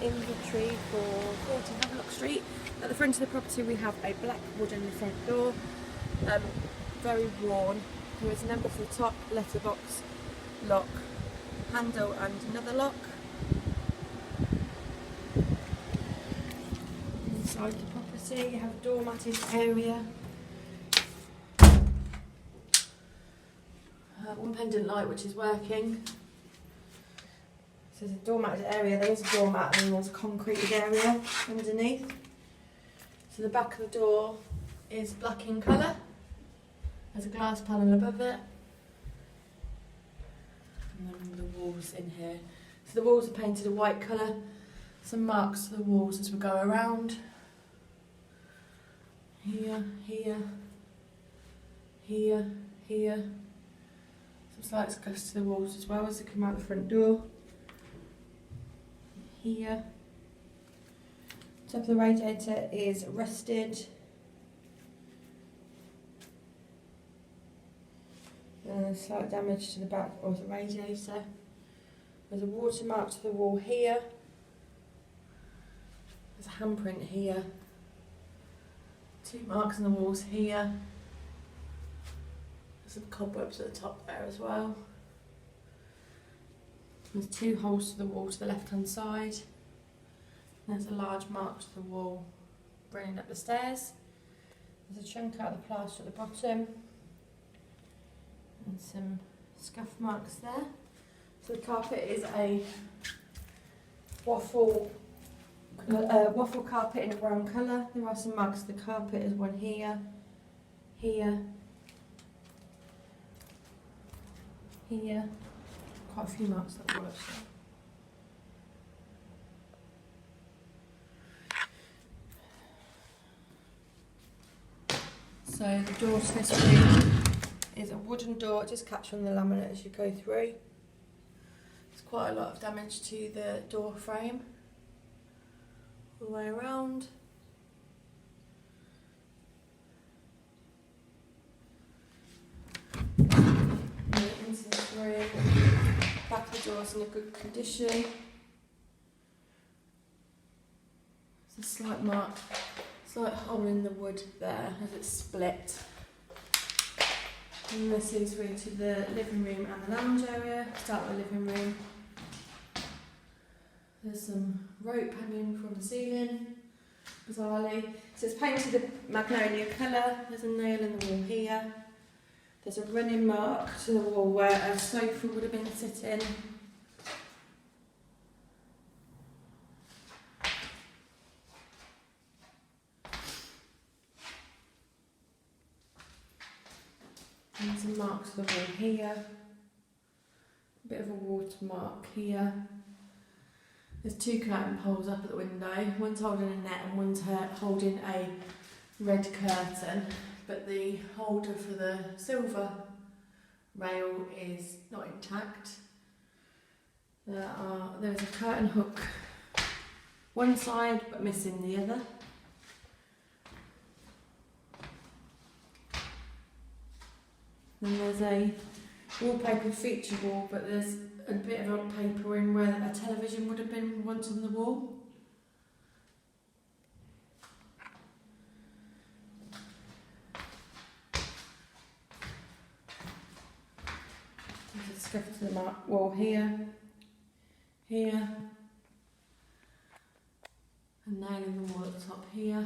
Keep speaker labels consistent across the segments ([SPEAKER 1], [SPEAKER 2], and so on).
[SPEAKER 1] inventory for 40 Havelock Street. At the front of the property we have a black wooden front door, very worn. There is a number for the top, letterbox, lock, handle and another lock. Inside the property you have a doormatted area, one pendant light which is working. So there's a doormatted area, there is a doormat, and then there's a concreted area underneath. So the back of the door is black in colour. There's a glass panel above it. And then the walls in here. So the walls are painted a white colour. Some marks to the walls as we go around. Here, here, here, here. Some slight scuffs to the walls as well as they come out the front door. Here. Top of the radiator is rusted. And slight damage to the back of the radiator. There's a watermark to the wall here. There's a handprint here. Two marks on the walls here. There's some cobwebs at the top there as well. There's two holes to the wall to the left hand side. There's a large mark to the wall running up the stairs. There's a chunk out of the plaster at the bottom. And some scuff marks there. So the carpet is a waffle carpet in a brown colour. There are some marks to the carpet. There's one here, here, here. Quite a few marks that wall actually. So the door to this room is a wooden door, just catch on the laminate as you go through. There's quite a lot of damage to the door frame all the way around. Into this room, back of the door's in a good condition. There's a slight mark, slight hole in the wood there as it's split. And this leads through to the living room and the lounge area. Start with the living room. There's some rope hanging from the ceiling, bizarrely. So it's painted a magnolia colour. There's a nail in the wall here. There's a running mark to the wall where a sofa would have been sitting. And some marks to the wall here. A bit of a watermark here. There's two curtain poles up at the window. One's holding a net and one's holding a red curtain. But the holder for the silver rail is not intact. There's a curtain hook one side but missing the other. Then there's a wallpaper feature wall, but there's a bit of odd paper in where a television would have been once on the wall. There's a scuff to the wall here, here, and nail in the wall at the top here.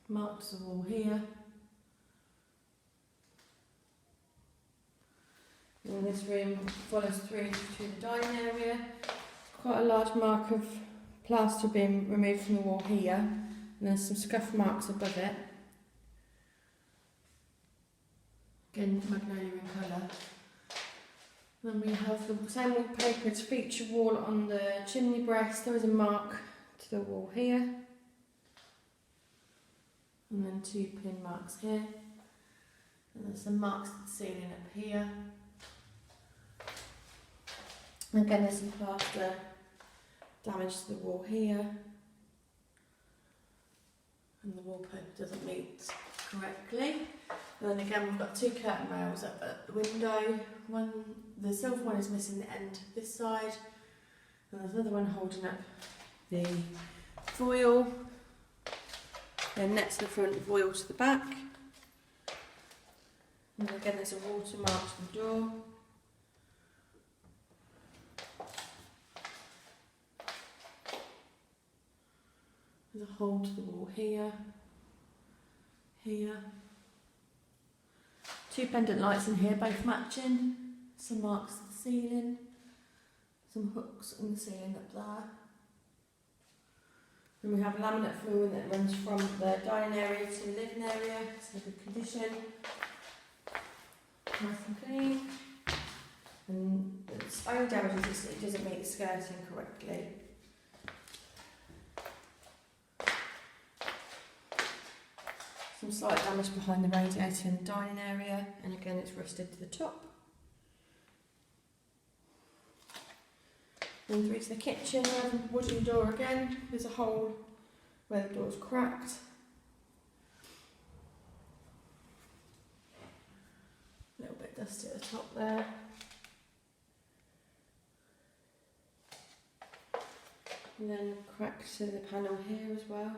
[SPEAKER 1] Marks the wall here. And this room follows through to the dining area. Quite a large mark of plaster being removed from the wall here. And there's some scuff marks above it. Again, magnolia in colour. Then we have the same wallpaper, it's feature wall on the chimney breast. There is a mark to the wall here. And then two pin marks here. And there's some marks to the ceiling up here. Again, there's some plaster damage to the wall here. And the wallpaper doesn't meet correctly. And then again we've got 2 curtain rails up at the window. The silver one is missing the end this side, and there's another one holding up the foil. Then net to the front, foil to the back. And again there's a watermark to the door. There's a hole to the wall here, here. 2 pendant lights in here, both matching. Some marks to the ceiling. Some hooks on the ceiling up there. And we have laminate flooring that runs from the dining area to the living area. It's in good condition. Nice and clean. And its only damage is it doesn't meet the skirting correctly. Some slight damage behind the radiator in the dining area, and again it's rusted to the top. Then through to the kitchen, we have a wooden door again. There's a hole where the door's cracked. A little bit dusty at the top there. And then cracks to the panel here as well.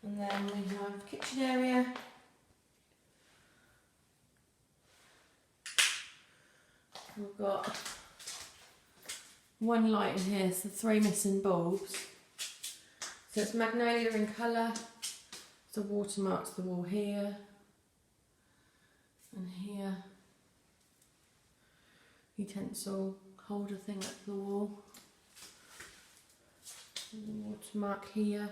[SPEAKER 1] And then we have kitchen area. We've got 1 light in here, so 3 missing bulbs. So it's magnolia in colour. There's a watermark to the wall here and here. Utensil holder thing up the wall. And a watermark here.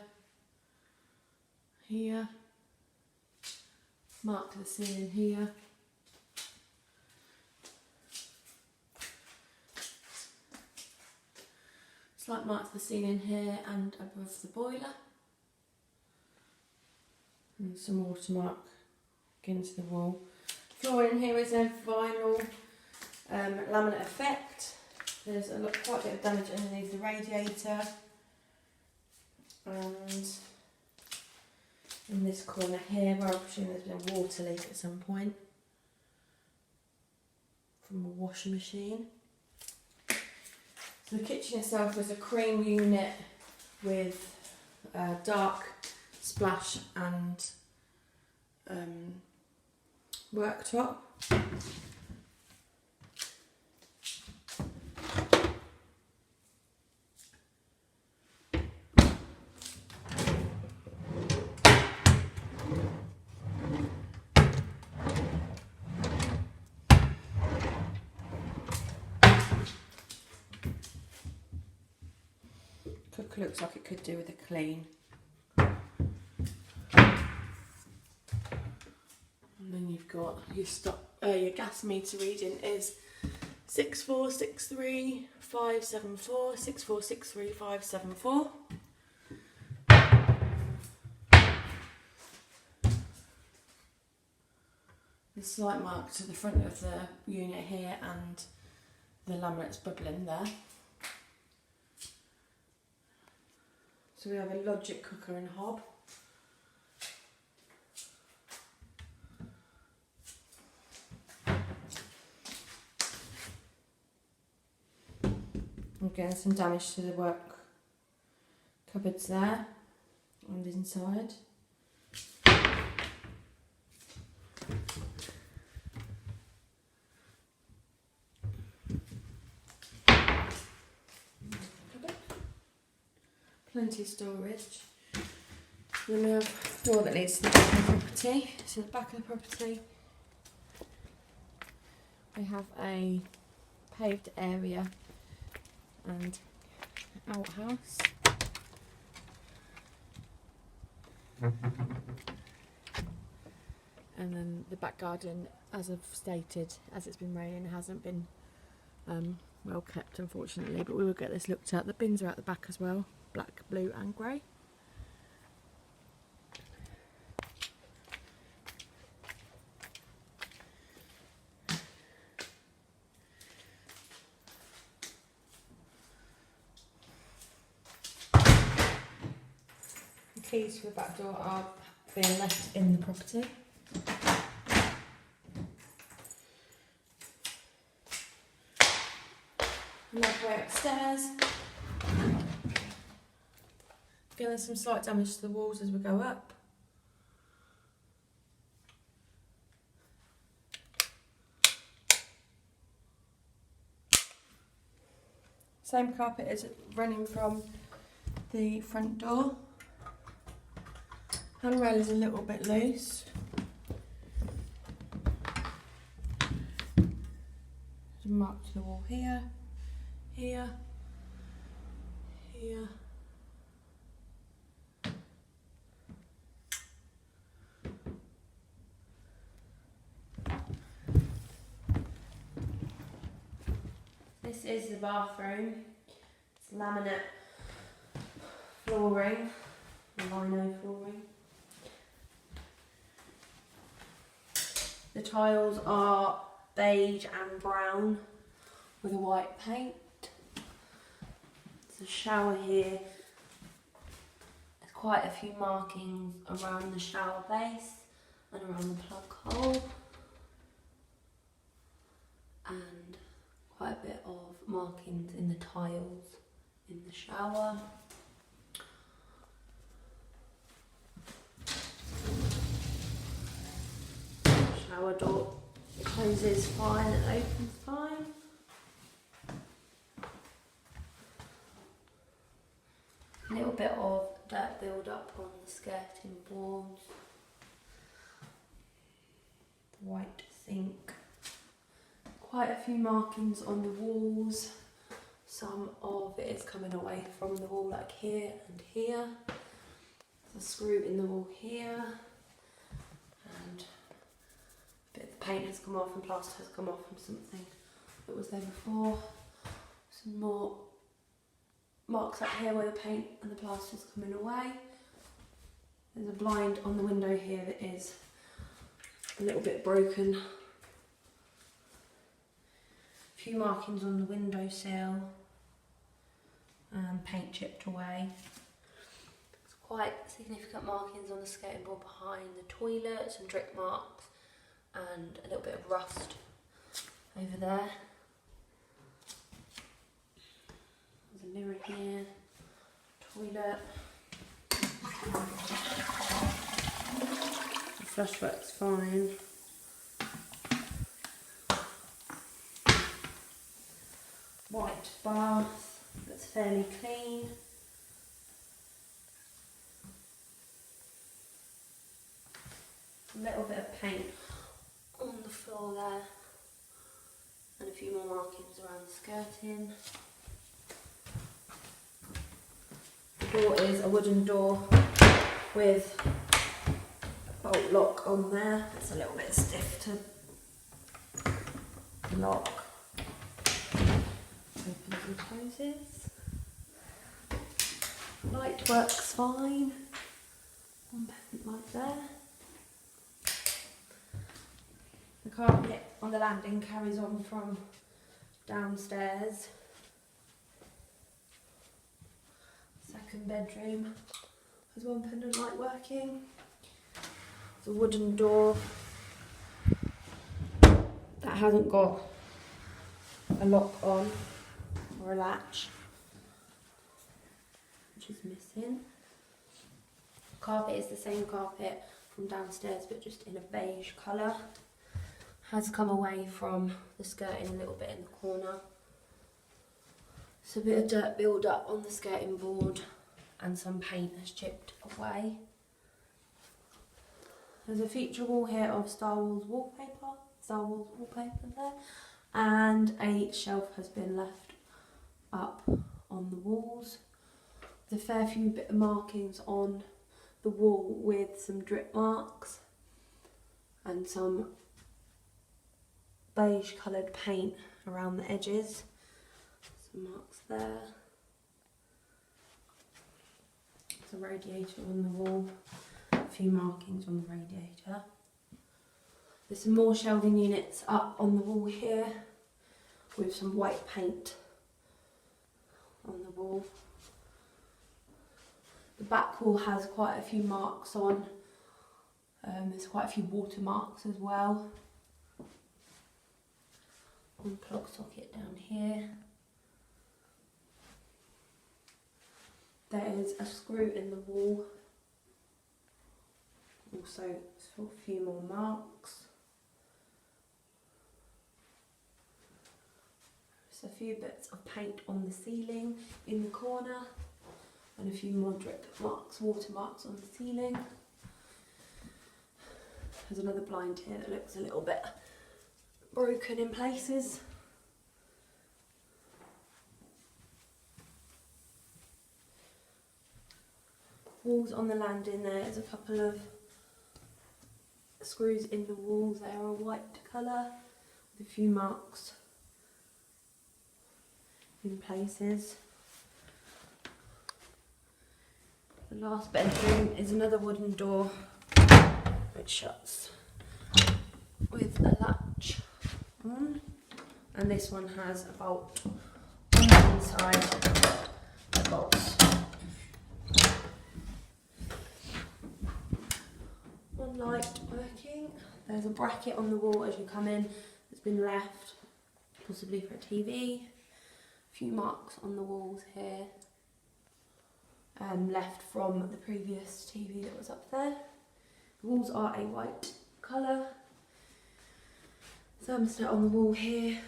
[SPEAKER 1] Here, mark to the ceiling here. Slight mark to the ceiling here and above the boiler. And some watermark against the wall. Flooring here is a vinyl laminate effect. There's quite a bit of damage underneath the radiator. And in this corner here, where I presume there's been a water leak at some point from a washing machine. So the kitchen itself is a cream unit with dark splash and worktop. Cooker looks like it could do with a clean. And then you've got your gas meter reading is 6463574, 6463574. The slight mark to the front of the unit here, and the laminate's bubbling there. So we have a Logic cooker and hob. Again, some damage to the work cupboards there and inside. Plenty of storage. Then we have a door that leads to the back of the property. So the back of the property, we have a paved area and outhouse. And then the back garden, as I've stated, as it's been raining, hasn't been well kept, unfortunately, but we will get this looked at. The bins are at the back as well, black, blue and grey. The keys for the back door are being left in the property. Another way upstairs. Feeling some slight damage to the walls as we go up. Same carpet as running from the front door. Handrail is a little bit loose. There's a mark to the wall here, here, here. This is the bathroom. It's laminate flooring, lino flooring. The tiles are beige and brown with a white paint. There's a shower here. There's quite a few markings around the shower base and around the plug hole. And quite a bit of markings in the tiles in the shower. Shower door closes fine and opens fine. A little bit of dirt build up on the skirting boards. The white sink. Quite a few markings on the walls. Some of it is coming away from the wall, like here and here. There's a screw in the wall here. And a bit of the paint has come off and plaster has come off from something that was there before. Some more marks up here where the paint and the plaster is coming away. There's a blind on the window here that is a little bit broken. A few markings on the windowsill and paint chipped away. There's quite significant markings on the skirting board behind the toilet, some drip marks and a little bit of rust over there. There's a mirror here, toilet. The flush works fine. White bath that's fairly clean. A little bit of paint on the floor there and a few more markings around the skirting. The door is a wooden door with a bolt lock on there. It's a little bit stiff to lock. Opens and closes. Light works fine. One pendant light there. The carpet on the landing carries on from downstairs. Second bedroom has one pendant light working. There's a wooden door that hasn't got a lock on or a latch, which is missing. The carpet is the same carpet from downstairs but just in a beige colour. Has come away from the skirting a little bit in the corner. So a bit of dirt build up on the skirting board and some paint has chipped away. There's a feature wall here of Star Wars wallpaper there, and a shelf has been left up on the walls. There's a fair few bit of markings on the wall with some drip marks and some beige coloured paint around the edges. Some marks there. There's a radiator on the wall, a few markings on the radiator. There's some more shelving units up on the wall here with some white paint on the wall. The back wall has quite a few marks on. There's quite a few watermarks as well. One plug socket down here. There is a screw in the wall. Also, a few more marks. There's a few bits of paint on the ceiling in the corner, and a few more drip marks, watermarks on the ceiling. There's another blind here that looks a little bit broken in places. Walls on the landing, there's a couple of screws in the walls. They are a white colour with a few marks in places. The last bedroom is another wooden door which shuts with a latch on, and this one has a bolt on the inside that bolts. One light working. There's a bracket on the wall as you come in that's been left, possibly for a TV. A few marks on the walls here, left from the previous TV that was up there. The walls are a white colour. Thermostat on the wall here.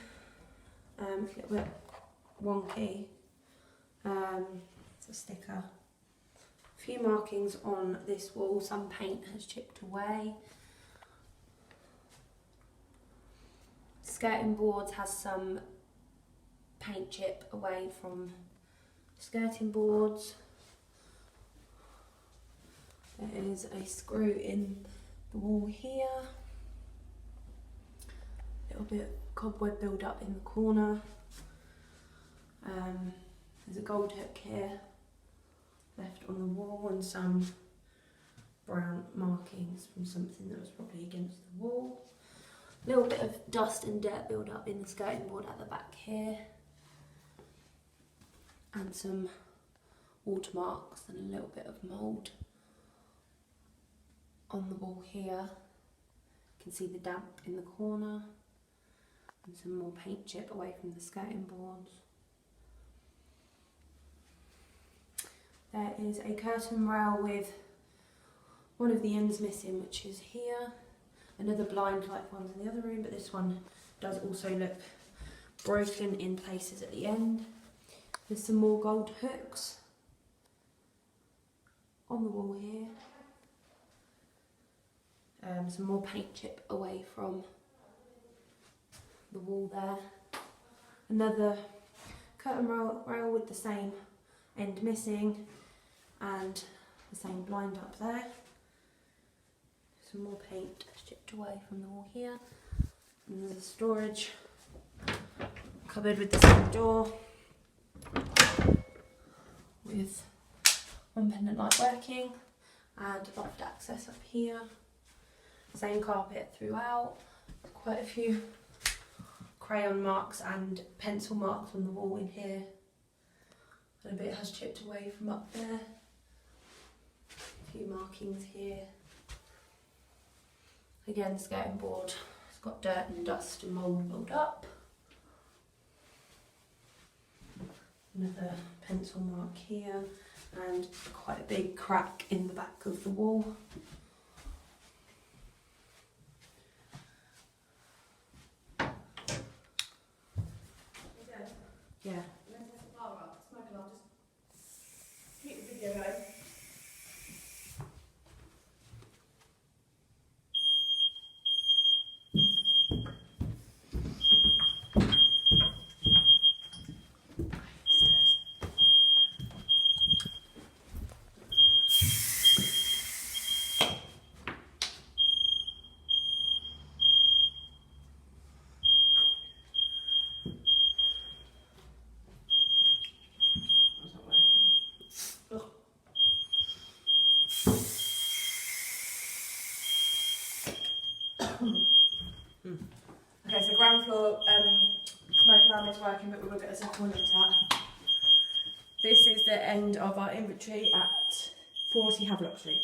[SPEAKER 1] It's a little bit wonky. It's a sticker. A few markings on this wall. Some paint has chipped away. Skirting boards has some paint chip away from skirting boards. There is a screw in the wall here. A little bit of cobweb build up in the corner. There's a gold hook here left on the wall, and some brown markings from something that was probably against the wall. A little bit of dust and dirt build up in the skirting board at the back here, and some watermarks and a little bit of mould on the wall here. You can see the damp in the corner, and some more paint chip away from the skirting boards. There is a curtain rail with one of the ends missing, which is here. Another blind like one's in the other room, but this one does also look broken in places at the end. There's some more gold hooks on the wall here. Some more paint chip away from the wall there. Another curtain rail with the same end missing, and the same blind up there. Some more paint chipped away from the wall here. And there's a storage cupboard with the same door, with one pendant light working, and loft access up here. Same carpet throughout. Quite a few crayon marks and pencil marks on the wall in here. And a bit has chipped away from up there. A few markings here. Again, the skirting board has got dirt and dust and mould built up. Another pencil mark here, and quite a big crack in the back of the wall. Yeah. Keep the video going. Okay, so ground floor smoke alarm is working, but we will get a second one looked at. This is the end of our inventory at 40 Havelock Street.